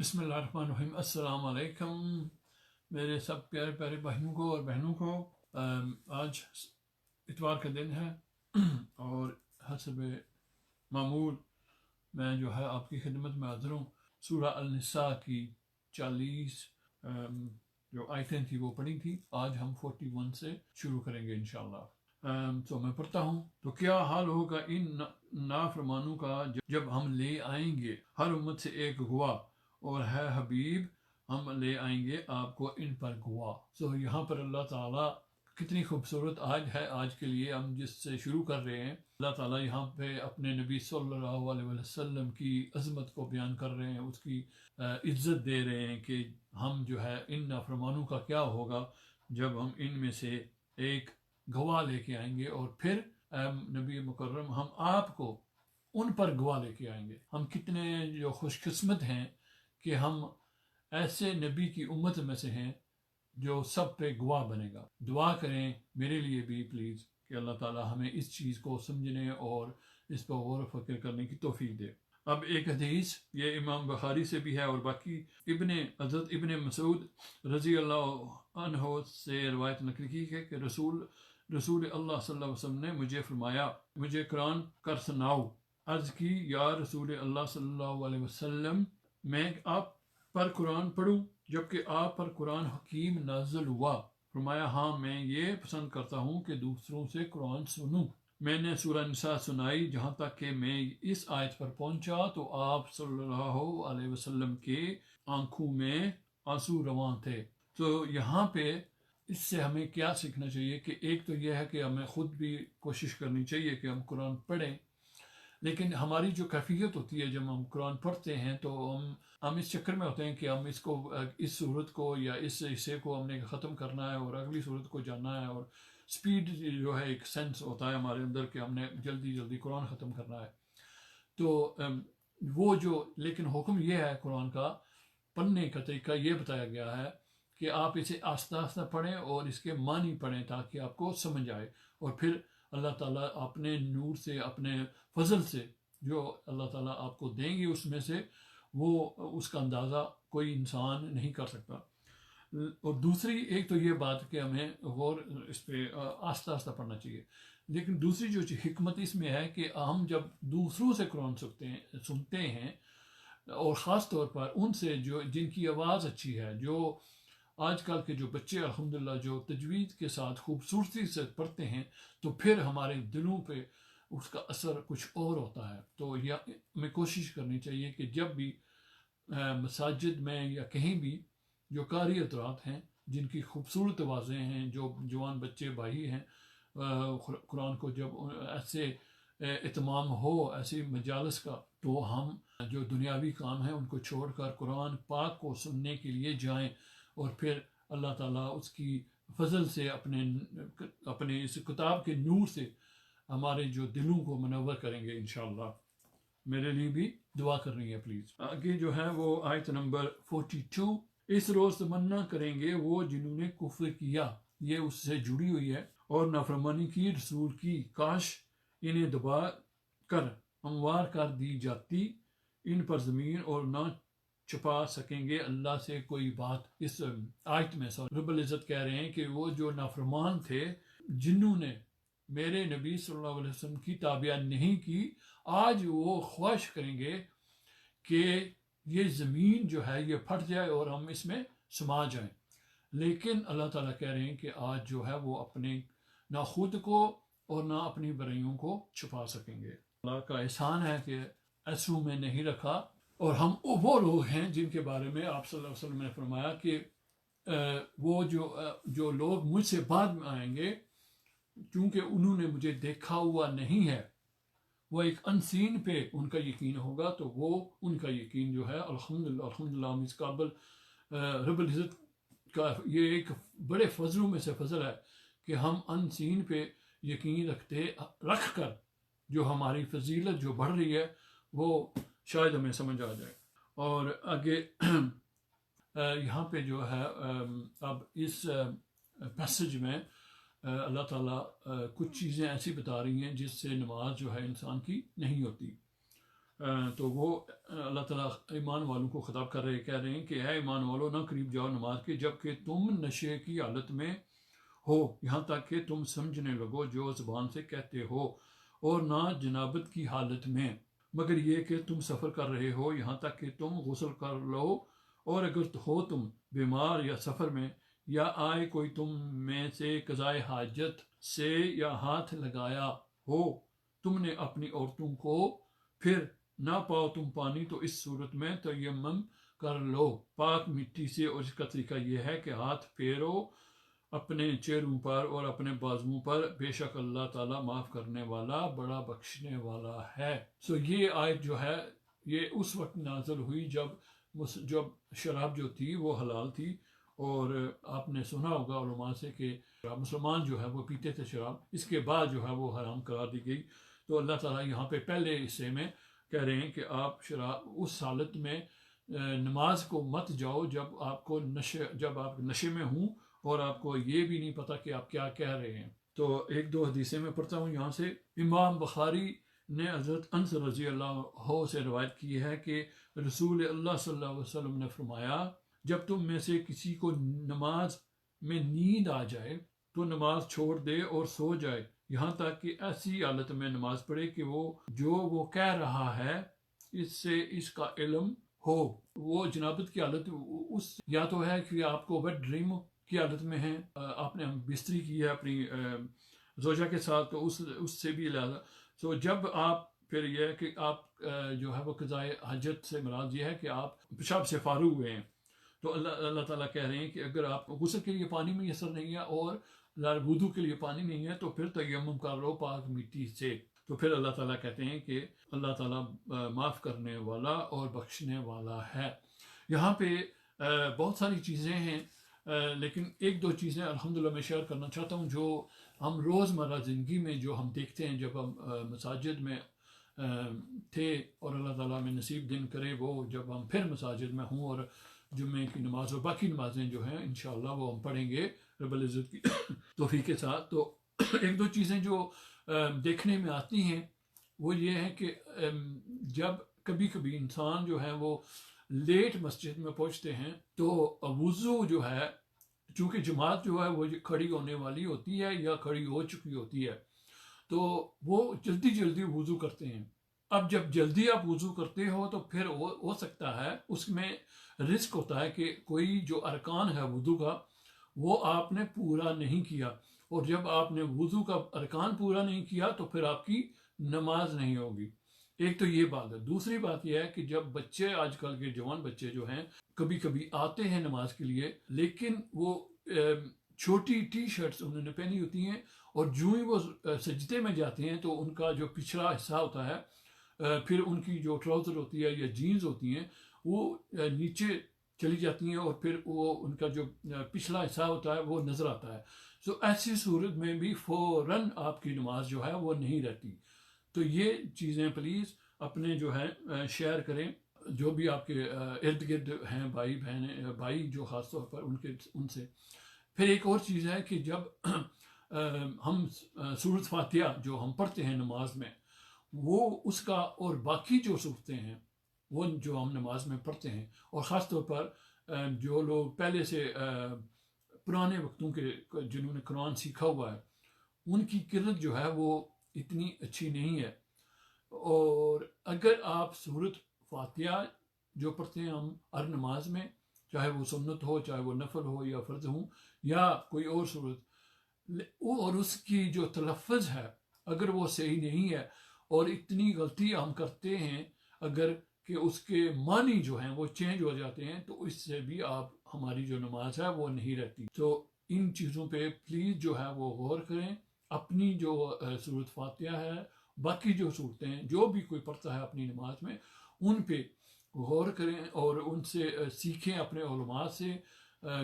بسم اللہ الرحمن الرحیم۔ السلام علیکم میرے سب پیارے پیارے بھائیوں کو اور بہنوں کو۔ آج اتوار کا دن ہے اور حسب معمول میں جو ہے آپ کی خدمت میں حاضر ہوں۔ سورہ النساء کی 40 جو آیتیں تھی وہ پڑھی تھی۔ آج ہم 41 سے شروع کریں گے انشاءاللہ۔ تو میں پڑھتا ہوں۔ تو کیا حال ہوگا ان نافرمانوں کا جب ہم لے آئیں گے ہر امت سے ایک گواہ، اور ہے حبیب ہم لے آئیں گے آپ کو ان پر گواہ۔ سو یہاں پر اللہ تعالیٰ کتنی خوبصورت آج ہے، آج کے لیے ہم جس سے شروع کر رہے ہیں۔ اللہ تعالیٰ یہاں پہ اپنے نبی صلی اللہ علیہ وسلم کی عظمت کو بیان کر رہے ہیں، اس کی عزت دے رہے ہیں کہ ہم جو ہے ان نافرمانوں کا کیا ہوگا جب ہم ان میں سے ایک گواہ لے کے آئیں گے، اور پھر نبی مکرم ہم آپ کو ان پر گواہ لے کے آئیں گے۔ ہم کتنے جو خوش قسمت ہیں کہ ہم ایسے نبی کی امت میں سے ہیں جو سب پہ گواہ بنے گا۔ دعا کریں میرے لیے بھی پلیز کہ اللہ تعالیٰ ہمیں اس چیز کو سمجھنے اور اس پر غور و فکر کرنے کی توفیق دے۔ اب ایک حدیث یہ امام بخاری سے بھی ہے اور باقی حضرت ابن مسعود رضی اللہ عنہ سے روایت نقل کی ہے کہ رسول اللہ صلی اللہ علیہ وسلم نے مجھے فرمایا، مجھے قرآن کر سناؤ۔ عرض کی یا رسول اللہ صلی اللہ علیہ وسلم، میں آپ پر قرآن پڑھوں جبکہ آپ پر قرآن حکیم نازل ہوا؟ فرمایا ہاں، میں یہ پسند کرتا ہوں کہ دوسروں سے قرآن سنوں۔ میں نے سورہ نساء سنائی جہاں تک کہ میں اس آیت پر پہنچا تو آپ صلی اللہ علیہ وسلم کے آنکھوں میں آنسو رواں تھے۔ تو یہاں پہ اس سے ہمیں کیا سیکھنا چاہیے کہ ایک تو یہ ہے کہ ہمیں خود بھی کوشش کرنی چاہیے کہ ہم قرآن پڑھیں، لیکن ہماری جو کیفیت ہوتی ہے جب ہم قرآن پڑھتے ہیں تو ہم اس چکر میں ہوتے ہیں کہ ہم اس صورت کو یا اس حصے کو ہم نے ختم کرنا ہے اور اگلی صورت کو جاننا ہے، اور سپیڈ جو ہے ایک سینس ہوتا ہے ہمارے اندر کہ ہم نے جلدی جلدی قرآن ختم کرنا ہے۔ تو وہ جو لیکن حکم یہ ہے قرآن کا پڑھنے کا طریقہ یہ بتایا گیا ہے کہ آپ اسے آہستہ آہستہ پڑھیں اور اس کے معنی پڑھیں تاکہ آپ کو سمجھ آئے، اور پھر اللہ تعالیٰ اپنے نور سے، اپنے فضل سے جو اللہ تعالیٰ آپ کو دیں گے اس میں سے، وہ اس کا اندازہ کوئی انسان نہیں کر سکتا۔ اور دوسری ایک تو یہ بات کہ ہمیں غور اس پہ آہستہ آہستہ پڑھنا چاہیے، لیکن دوسری جو حکمت اس میں ہے کہ ہم جب دوسروں سے قرآن سنتے ہیں، اور خاص طور پر ان سے جن کی آواز اچھی ہے، جو آج کل کے جو بچے الحمدللہ جو تجوید کے ساتھ خوبصورتی سے پڑھتے ہیں، تو پھر ہمارے دلوں پہ اس کا اثر کچھ اور ہوتا ہے۔ تو ہمیں کوشش کرنی چاہیے کہ جب بھی مساجد میں یا کہیں بھی جو قاری حضرات ہیں جن کی خوبصورت آوازیں ہیں، جو جوان بچے بھائی ہیں، قرآن کو جب ایسے اہتمام ہو ایسی مجالس کا، تو ہم جو دنیاوی کام ہیں ان کو چھوڑ کر قرآن پاک کو سننے کے لیے جائیں، اور پھر اللہ تعالیٰ اس کی فضل سے اپنے اس کتاب کے نور سے ہمارے جو دلوں کو منور کریں گے انشاءاللہ۔ میرے لیے بھی دعا کرنی ہے پلیز۔ آگے جو ہے وہ آیت نمبر 42، اس روز تمنا کریں گے وہ جنہوں نے کفر کیا، یہ اس سے جڑی ہوئی ہے، اور نافرمانی کی رسول کی، کاش انہیں دبا کر ہموار کر دی جاتی ان پر زمین، اور نہ چھپا سکیں گے اللہ سے کوئی بات۔ اس آیت میں رب العزت کہہ رہے ہیں کہ وہ جو نافرمان تھے جنہوں نے میرے نبی صلی اللہ علیہ وسلم کی تابعہ نہیں کی، آج وہ خواہش کریں گے کہ یہ زمین جو ہے یہ پھٹ جائے اور ہم اس میں سما جائیں، لیکن اللہ تعالیٰ کہہ رہے ہیں کہ آج جو ہے وہ اپنے نہ خود کو اور نہ اپنی برائیوں کو چھپا سکیں گے۔ اللہ کا احسان ہے کہ ایسو میں نہیں رکھا، اور ہم وہ لوگ ہیں جن کے بارے میں آپ صلی اللہ علیہ وسلم نے فرمایا کہ وہ جو لوگ مجھ سے بعد میں آئیں گے چونکہ انہوں نے مجھے دیکھا ہوا نہیں ہے، وہ ایک انسین پہ ان کا یقین ہوگا، تو وہ ان کا یقین جو ہے الحمدللہ ہم اس قابل رب العزت کا یہ ایک بڑے فضلوں میں سے فضل ہے کہ ہم انسین پہ یقین رکھ کر جو ہماری فضیلت جو بڑھ رہی ہے وہ شاید ہمیں سمجھ آ جائے۔ اور آگے یہاں پہ جو ہے اب اس پیسج میں اللہ تعالیٰ کچھ چیزیں ایسی بتا رہی ہیں جس سے نماز جو ہے انسان کی نہیں ہوتی۔ تو وہ اللہ تعالیٰ ایمان والوں کو خطاب کر رہے کہہ رہے ہیں کہ اے ایمان والو نہ قریب جاؤ نماز کے جب کہ تم نشے کی حالت میں ہو یہاں تک کہ تم سمجھنے لگو جو زبان سے کہتے ہو اور نہ جنابت کی حالت میں مگر یہ کہ تم سفر کر رہے ہو یہاں تک کہ تم غسل کر لو اور اگر ہو تم بیمار یا سفر میں یا آئے کوئی تم میں سے قضائے حاجت سے یا ہاتھ لگایا ہو تم نے اپنی عورتوں کو پھر نہ پاؤ تم پانی تو اس صورت میں تیمم کر لو پاک مٹی سے اور اس کا طریقہ یہ ہے کہ ہاتھ پھیرو اپنے چہروں پر اور اپنے بازوؤں پر بے شک اللہ تعالیٰ معاف کرنے والا بڑا بخشنے والا ہے یہ آیت جو ہے یہ اس وقت نازل ہوئی جب شراب جو تھی وہ حلال تھی اور آپ نے سنا ہوگا علماء سے کہ مسلمان جو ہے وہ پیتے تھے شراب اس کے بعد جو ہے وہ حرام قرار دی گئی تو اللہ تعالیٰ یہاں پہ پہلے حصے میں کہہ رہے ہیں کہ آپ شراب اس حالت میں نماز کو مت جاؤ جب آپ نشے میں ہوں اور آپ کو یہ بھی نہیں پتا کہ آپ کیا کہہ رہے ہیں تو ایک دو حدیثیں میں پڑھتا ہوں یہاں سے امام بخاری نے حضرت انس رضی اللہ عنہ سے روایت کی ہے کہ رسول اللہ صلی اللہ علیہ وسلم نے فرمایا جب تم میں سے کسی کو نماز میں نیند آ جائے تو نماز چھوڑ دے اور سو جائے یہاں تک کہ ایسی حالت میں نماز پڑھے کہ وہ کہہ رہا ہے اس سے اس کا علم ہو وہ جنابت کی حالت یا تو ہے کہ آپ کو ویٹ ڈریم کی حالت میں ہیں آپ نے بستری کی ہے اپنی زوجہ کے ساتھ تو اس سے بھی لہٰذا جب آپ پھر یہ ہے کہ آپ جو ہے وہ قضائے حاجت سے مراد یہ ہے کہ آپ پیشاب سے فارغ ہوئے ہیں تو اللہ تعالیٰ کہہ رہے ہیں کہ اگر آپ غسل کے لیے پانی میسر نہیں ہے اور وضو کے لیے پانی نہیں ہے تو پھر تیمم کر لو پاک مٹی سے تو پھر اللہ تعالیٰ کہتے ہیں کہ اللہ تعالیٰ معاف کرنے والا اور بخشنے والا ہے یہاں پہ بہت ساری چیزیں ہیں لیکن ایک دو چیزیں الحمدللہ میں شیئر کرنا چاہتا ہوں جو ہم روزمرہ زندگی میں جو ہم دیکھتے ہیں جب ہم مساجد میں تھے اور اللہ تعالیٰ میں نصیب دن کرے وہ جب ہم پھر مساجد میں ہوں اور جمعے کی نماز اور باقی نمازیں جو ہیں انشاءاللہ وہ ہم پڑھیں گے رب العزت کی توفیق کے ساتھ تو ایک دو چیزیں جو دیکھنے میں آتی ہیں وہ یہ ہے کہ جب کبھی کبھی انسان جو ہے وہ لیٹ مسجد میں پہنچتے ہیں تو وضو جو ہے چونکہ جماعت جو ہے وہ کھڑی ہونے والی ہوتی ہے یا کھڑی ہو چکی ہوتی ہے تو وہ جلدی جلدی وضو کرتے ہیں اب جب جلدی آپ وضو کرتے ہو تو پھر ہو سکتا ہے اس میں رسک ہوتا ہے کہ کوئی جو ارکان ہے وضو کا وہ آپ نے پورا نہیں کیا اور جب آپ نے وضو کا ارکان پورا نہیں کیا تو پھر آپ کی نماز نہیں ہوگی ایک تو یہ بات ہے دوسری بات یہ ہے کہ جب بچے آج کل کے جوان بچے جو ہیں کبھی کبھی آتے ہیں نماز کے لیے لیکن وہ چھوٹی ٹی شرٹس انہوں نے پہنی ہوتی ہیں اور جو ہی وہ سجدے میں جاتے ہیں تو ان کا جو پچھلا حصہ ہوتا ہے پھر ان کی جو ٹراؤزر ہوتی ہے یا جینز ہوتی ہیں وہ نیچے چلی جاتی ہیں اور پھر وہ ان کا جو پچھلا حصہ ہوتا ہے وہ نظر آتا ہے ایسی صورت میں بھی فوراً آپ کی نماز جو ہے وہ نہیں رہتی تو یہ چیزیں پلیز اپنے جو ہے شیئر کریں جو بھی آپ کے ارد گرد ہیں بھائی بہنیں بھائی جو خاص طور پر ان سے پھر ایک اور چیز ہے کہ جب ہم سورۃ فاتحہ جو ہم پڑھتے ہیں نماز میں وہ اس کا اور باقی جو صورتیں ہیں وہ جو ہم نماز میں پڑھتے ہیں اور خاص طور پر جو لوگ پہلے سے پرانے وقتوں کے جنہوں نے قرآن سیکھا ہوا ہے ان کی قرت جو ہے وہ اتنی اچھی نہیں ہے اور اگر آپ سورۃ فاتحہ جو پڑھتے ہیں ہم ہر نماز میں چاہے وہ سنت ہو چاہے وہ نفل ہو یا فرض ہو یا کوئی اور صورت اور اس کی جو تلفظ ہے اگر وہ صحیح نہیں ہے اور اتنی غلطی ہم کرتے ہیں اگر کہ اس کے معنی جو ہیں وہ چینج ہو جاتے ہیں تو اس سے بھی آپ ہماری جو نماز ہے وہ نہیں رہتی تو ان چیزوں پہ پلیز جو ہے وہ غور کریں اپنی جو سورۃ فاتحہ ہے باقی جو صورتیں جو بھی کوئی پڑھتا ہے اپنی نماز میں ان پہ غور کریں اور ان سے سیکھیں اپنے علماء سے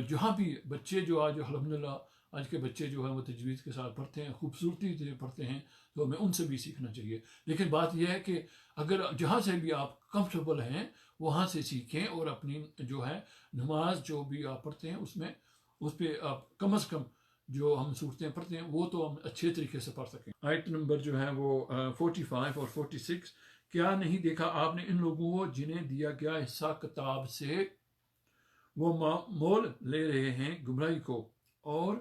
جہاں بھی بچے جو آج الحمدللہ آج کے بچے جو ہیں وہ تجوید کے ساتھ پڑھتے ہیں خوبصورتی سے پڑھتے ہیں تو ہمیں ان سے بھی سیکھنا چاہیے لیکن بات یہ ہے کہ اگر جہاں سے بھی آپ کمفرٹیبل ہیں وہاں سے سیکھیں اور اپنی جو ہے نماز جو بھی آپ پڑھتے ہیں اس پہ آپ کم از کم جو ہم صورتیں پڑھتے ہیں وہ تو ہم اچھے طریقے سے پڑھ سکیں آیت نمبر جو ہے وہ 45 اور 46 کیا نہیں دیکھا آپ نے ان لوگوں کو جنہیں دیا گیا حصہ کتاب سے، وہ مول لے رہے ہیں گمراہی کو، اور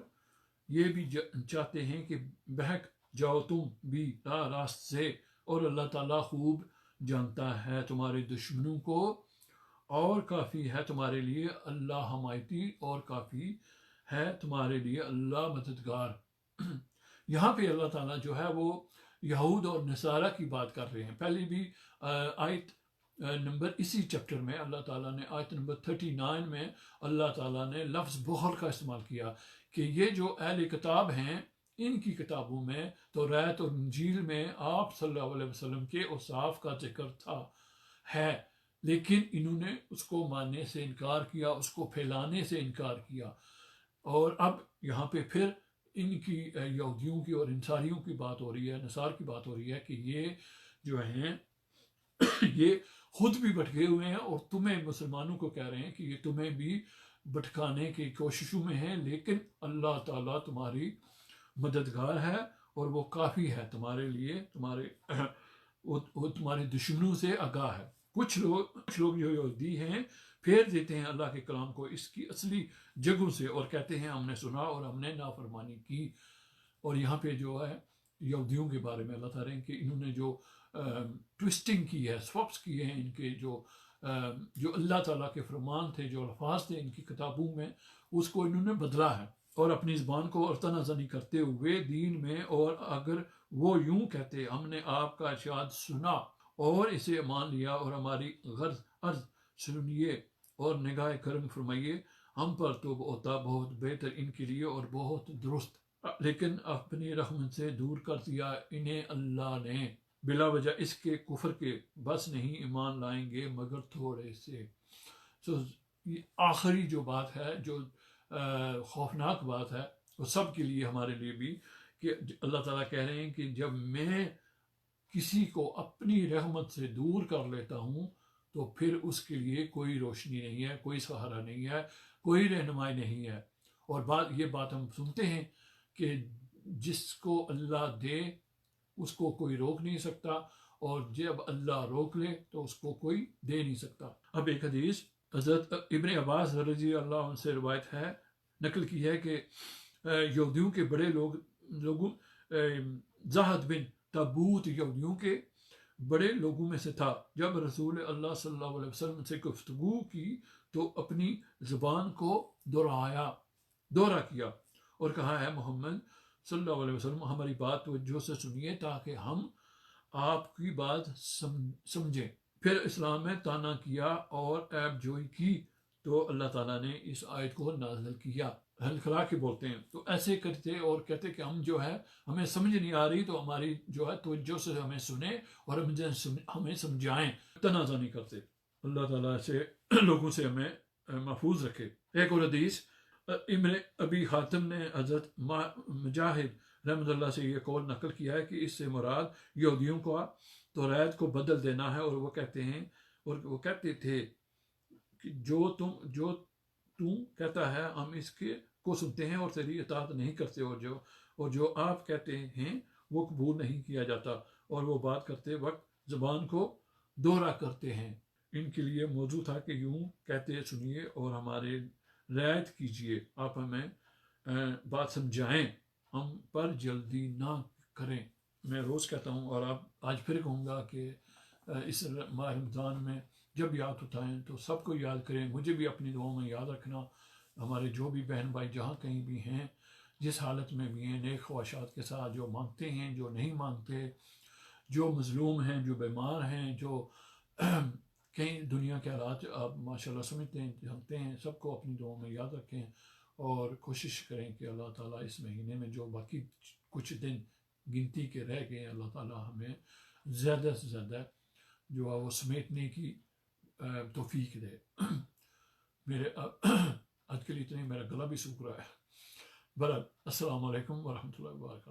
یہ بھی چاہتے ہیں کہ بہک جاؤ تم بھی راست سے، اور اللہ تعالیٰ خوب جانتا ہے تمہارے دشمنوں کو، اور کافی ہے تمہارے لیے اللہ حمایتی، اور کافی ہے تمہارے لیے اللہ مددگار۔ یہاں پہ اللہ تعالیٰ جو ہے وہ یہود اور نصارہ کی بات کر رہے ہیں۔ پہلی بھی آیت نمبر اسی چیپٹر میں اللہ تعالیٰ نے آیت نمبر 39 میں اللہ تعالیٰ نے لفظ بہر کا استعمال کیا کہ یہ جو اہل کتاب ہیں ان کی کتابوں میں توریت اور انجیل میں آپ صلی اللہ علیہ وسلم کے اوصاف کا ذکر تھا ہے، لیکن انہوں نے اس کو ماننے سے انکار کیا، اس کو پھیلانے سے انکار کیا۔ اور اب یہاں پہ پھر ان کی یہودیوں کی اور انصاریوں کی بات ہو رہی ہے، نصار کی بات ہو رہی ہے کہ یہ جو ہیں یہ خود بھی بھٹکے ہوئے ہیں، اور تمہیں مسلمانوں کو کہہ رہے ہیں کہ یہ تمہیں بھی بھٹکانے کی کوششوں میں ہیں، لیکن اللہ تعالیٰ تمہاری مددگار ہے، اور وہ کافی ہے تمہارے لیے، وہ تمہارے دشمنوں سے آگاہ ہے۔ کچھ لوگ جو یہودی ہیں پھیر دیتے ہیں اللہ کے کلام کو اس کی اصلی جگہوں سے، اور کہتے ہیں ہم نے سنا اور ہم نے نافرمانی کی۔ اور یہاں پہ جو ہے یہودیوں کے بارے میں اللہ تعالیٰ کہ انہوں نے جو ٹوسٹنگ کی ہے، سواپس کیے ہیں ان کے جو اللہ تعالیٰ کے فرمان تھے، جو الفاظ تھے ان کی کتابوں میں، اس کو انہوں نے بدلا ہے، اور اپنی زبان کو تنازعنی کرتے ہوئے دین میں، اور اگر وہ یوں کہتے ہم نے آپ کا ارشاد سنا اور اسے مان لیا، اور ہماری غرض عرض سنیے اور نگاہ کرم فرمائیے، ہم پر تو ہوتا بہت بہتر ان کے لیے اور بہت درست، لیکن اپنی رحمت سے دور کر دیا انہیں اللہ نے، بلا وجہ اس کے کفر کے بس نہیں ایمان لائیں گے مگر تھوڑے سے۔ یہ آخری جو بات ہے، جو خوفناک بات ہے، وہ سب کے لیے ہمارے لیے بھی، کہ اللہ تعالیٰ کہہ رہے ہیں کہ جب میں کسی کو اپنی رحمت سے دور کر لیتا ہوں تو پھر اس کے لیے کوئی روشنی نہیں ہے، کوئی سہارا نہیں ہے، کوئی رہنمائی نہیں ہے۔ اور یہ بات ہم سنتے ہیں کہ جس کو اللہ دے اس کو کوئی روک نہیں سکتا، اور جب اللہ روک لے تو اس کو کوئی دے نہیں سکتا۔ اب ایک حدیث حضرت ابن عباس رضی اللہ عنہ سے روایت ہے، نقل کی ہے کہ یہودیوں کے بڑے لوگوں زہد بن تابوت یہودیوں کے بڑے لوگوں میں سے تھا۔ جب رسول اللہ صلی اللہ علیہ وسلم سے گفتگو کی تو اپنی زبان کو دورہ کیا اور کہا ہے محمد صلی اللہ علیہ وسلم ہماری بات توجہ سے سنیے تاکہ ہم آپ کی بات سمجھیں۔ پھر اسلام میں طعنہ کیا اور عیب جوئی کی تو اللہ تعالیٰ نے اس آیت کو نازل کیا۔ ہلکھلا کے بولتے ہیں تو ایسے کرتے اور کہتے کہ ہم جو ہے ہمیں سمجھ نہیں آ رہی تو ہماری جو ہے توجہ سے ہمیں سنیں اور ہمیں سمجھائیں، تنازع نہیں کرتے۔ اللہ تعالیٰ سے لوگوں سے ہمیں محفوظ رکھے۔ ایک اور حدیث ابن ابی حاتم نے حضرت مجاہد رحمۃ اللہ سے یہ قول نقل کیا ہے کہ اس سے مراد یہودیوں کو توریت کو بدل دینا ہے، اور وہ کہتے تھے کہ جو تم کہتا ہے ہم اس کو سنتے ہیں اور تیری اطاعت نہیں کرتے، اور جو آپ کہتے ہیں وہ قبول نہیں کیا جاتا، اور وہ بات کرتے وقت زبان کو دوہرا کرتے ہیں۔ ان کے لیے موضوع تھا کہ یوں کہتے سنیے اور ہمارے رعایت کیجیے، آپ ہمیں بات سمجھائیں، ہم پر جلدی نہ کریں۔ میں روز کہتا ہوں اور آج پھر کہوں گا کہ اس ماہ رمضان میں جب یاد اٹھائیں تو سب کو یاد کریں، مجھے بھی اپنی دعاؤں میں یاد رکھنا۔ ہمارے جو بھی بہن بھائی جہاں کہیں بھی ہیں، جس حالت میں بھی ہیں، نیک خواہشات کے ساتھ، جو مانگتے ہیں، جو نہیں مانگتے، جو مظلوم ہیں، جو بیمار ہیں، جو کہیں دنیا کے حالات آپ ماشاءاللہ سمجھتے ہیں، جانتے ہیں، سب کو اپنی دعاؤں میں یاد رکھیں، اور کوشش کریں کہ اللہ تعالیٰ اس مہینے میں جو باقی کچھ دن گنتی کے رہ گئے ہیں، اللہ تعالیٰ ہمیں زیادہ سے زیادہ جو ہے وہ سمیٹنے کی توفیق دے۔ میرے آج کے لیے اتنے، میرا گلا بھی سوکھ رہا ہے۔ برحال السلام علیکم ورحمۃ اللہ وبرکاتہ۔